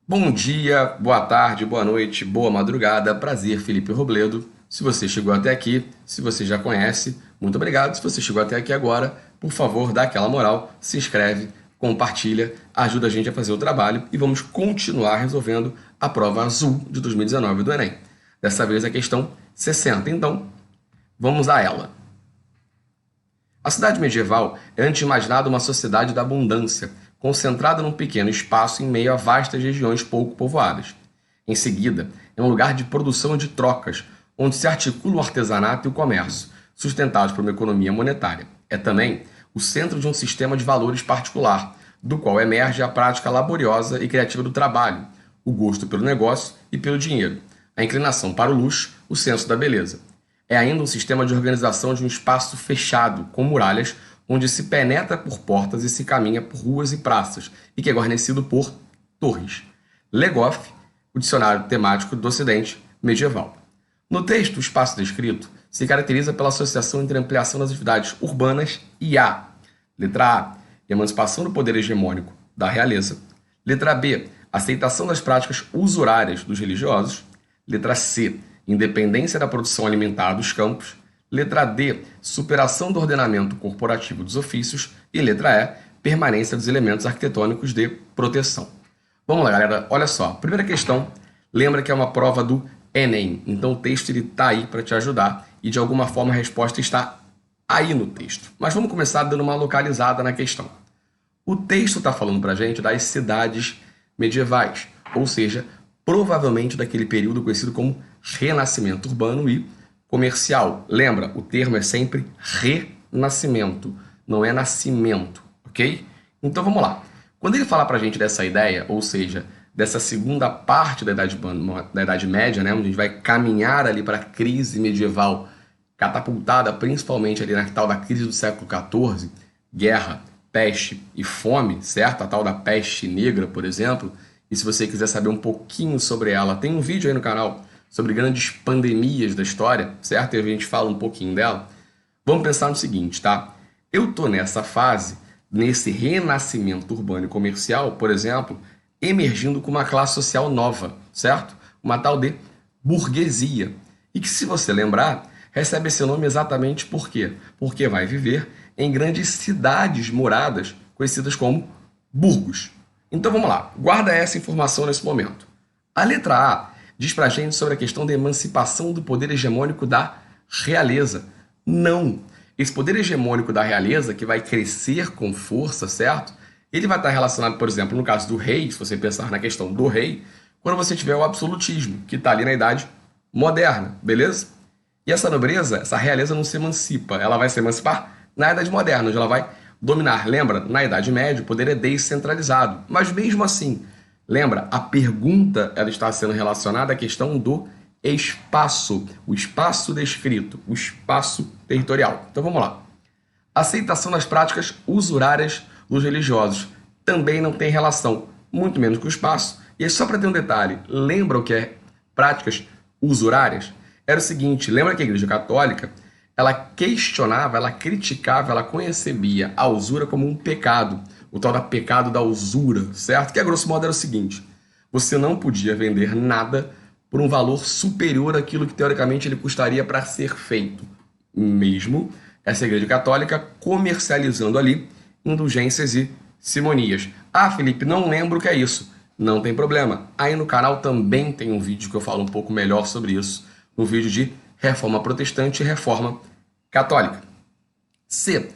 Bom dia, boa tarde, boa noite, boa madrugada. Prazer, Felipe Robledo. Se você chegou até aqui, se você já conhece, muito obrigado. Se você chegou até aqui agora, por favor, dá aquela moral, se inscreve, compartilha, ajuda a gente a fazer o trabalho e vamos continuar resolvendo a prova azul de 2019 do Enem. Dessa vez a questão 60. Então, vamos a ela. A cidade medieval é, antes de mais nada, uma sociedade da abundância, concentrada num pequeno espaço em meio a vastas regiões pouco povoadas. Em seguida, é um lugar de produção e de trocas, onde se articula o artesanato e o comércio, sustentados por uma economia monetária. É também o centro de um sistema de valores particular, do qual emerge a prática laboriosa e criativa do trabalho, o gosto pelo negócio e pelo dinheiro, a inclinação para o luxo, o senso da beleza. É ainda um sistema de organização de um espaço fechado, com muralhas, onde se penetra por portas e se caminha por ruas e praças, e que é guarnecido por torres. Legoff, o dicionário temático do Ocidente medieval. No texto, o espaço descrito se caracteriza pela associação entre a ampliação das atividades urbanas e a letra A, emancipação do poder hegemônico da realeza. Letra B, aceitação das práticas usurárias dos religiosos. Letra C, independência da produção alimentar dos campos. Letra D, superação do ordenamento corporativo dos ofícios. E letra E, permanência dos elementos arquitetônicos de proteção. Vamos lá, galera. Olha só. Primeira questão, lembra que é uma prova do Enem. Então o texto está aí para te ajudar e de alguma forma a resposta está aí no texto. Mas vamos começar dando uma localizada na questão. O texto está falando para a gente das cidades medievais, ou seja, provavelmente daquele período conhecido como Renascimento urbano e comercial. Lembra, o termo é sempre renascimento, não é nascimento, ok? Então vamos lá. Quando ele fala para a gente dessa ideia, ou seja, dessa segunda parte da Idade Média, né, onde a gente vai caminhar ali para a crise medieval, catapultada principalmente ali na tal da crise do século XIV, guerra, peste e fome, certo? A tal da peste negra, por exemplo. E se você quiser saber um pouquinho sobre ela, tem um vídeo aí no canal sobre grandes pandemias da história, certo? E a gente fala um pouquinho dela. Vamos pensar no seguinte, tá? Eu tô nessa fase, nesse renascimento urbano e comercial, por exemplo, emergindo com uma classe social nova, certo? Uma tal de burguesia. E que, se você lembrar, recebe esse nome exatamente por quê? Porque vai viver em grandes cidades moradas, conhecidas como burgos. Então vamos lá, guarda essa informação nesse momento. A letra A diz pra gente sobre a questão da emancipação do poder hegemônico da realeza. Não! Esse poder hegemônico da realeza, que vai crescer com força, certo? Ele vai estar relacionado, por exemplo, no caso do rei, se você pensar na questão do rei, quando você tiver o absolutismo, que está ali na Idade Moderna, beleza? E essa nobreza, essa realeza não se emancipa, ela vai se emancipar na Idade Moderna, onde ela vai dominar. Lembra, na Idade Média o poder é descentralizado, mas mesmo assim, lembra, a pergunta ela está sendo relacionada à questão do espaço, o espaço descrito, o espaço territorial. Então vamos lá. Aceitação das práticas usurárias dos religiosos também não tem relação, muito menos com o espaço. E aí, só para ter um detalhe, lembra o que é práticas usurárias? Era o seguinte, lembra que a Igreja Católica ela questionava, ela criticava, ela concebia a usura como um pecado, o tal da pecado da usura, certo? Que a grosso modo era o seguinte, você não podia vender nada por um valor superior àquilo que teoricamente ele custaria para ser feito, mesmo essa Igreja Católica comercializando ali indulgências e simonias. Ah, Felipe, não lembro o que é isso. Não tem problema. Aí no canal também tem um vídeo que eu falo um pouco melhor sobre isso, no vídeo de Reforma Protestante e Reforma Católica. C.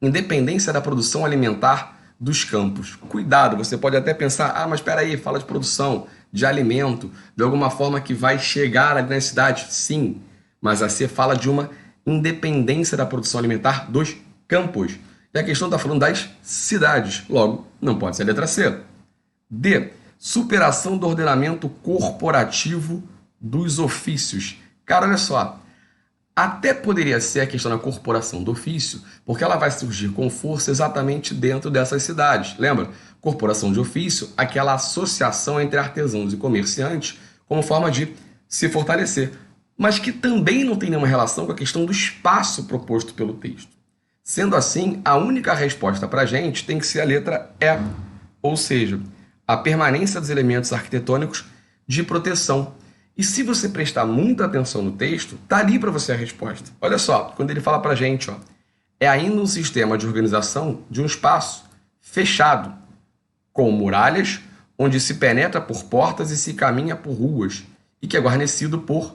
Independência da produção alimentar dos campos. Cuidado, você pode até pensar, ah, mas espera aí, fala de produção, de alimento, de alguma forma que vai chegar ali na cidade. Sim, mas a C fala de uma independência da produção alimentar dos campos. E a questão está falando das cidades, logo, não pode ser a letra C. D. Superação do ordenamento corporativo dos ofícios. Cara, olha só, até poderia ser a questão da corporação do ofício, porque ela vai surgir com força exatamente dentro dessas cidades. Lembra? Corporação de ofício, aquela associação entre artesãos e comerciantes como forma de se fortalecer, mas que também não tem nenhuma relação com a questão do espaço proposto pelo texto. Sendo assim, a única resposta para a gente tem que ser a letra E, ou seja, a permanência dos elementos arquitetônicos de proteção. E se você prestar muita atenção no texto, tá ali para você a resposta. Olha só, quando ele fala para a gente, ó, é ainda um sistema de organização de um espaço fechado, com muralhas, onde se penetra por portas e se caminha por ruas, e que é guarnecido por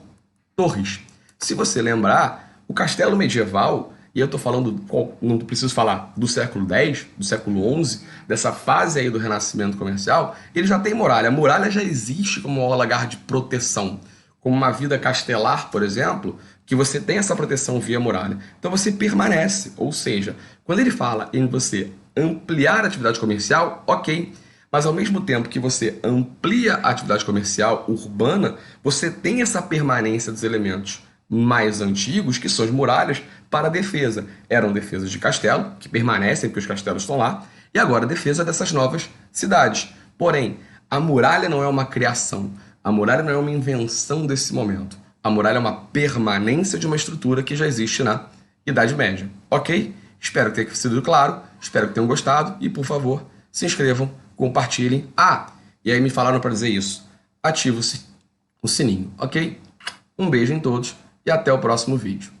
torres. Se você lembrar, o castelo medieval, e eu estou falando, não preciso falar do século X, do século XI, dessa fase aí do renascimento comercial, ele já tem muralha. A muralha já existe como um lugar de proteção, como uma vida castelar, por exemplo, que você tem essa proteção via muralha. Então você permanece, ou seja, quando ele fala em você ampliar a atividade comercial, ok, mas ao mesmo tempo que você amplia a atividade comercial urbana, você tem essa permanência dos elementos mais antigos, que são as muralhas, para a defesa. Eram defesas de castelo, que permanecem porque os castelos estão lá, e agora a defesa dessas novas cidades. Porém, a muralha não é uma criação, a muralha não é uma invenção desse momento. A muralha é uma permanência de uma estrutura que já existe na Idade Média. Ok? Espero que tenha sido claro, espero que tenham gostado e, por favor, se inscrevam, compartilhem. E aí me falaram para dizer isso. Ative o sininho, ok? Um beijo em todos e até o próximo vídeo.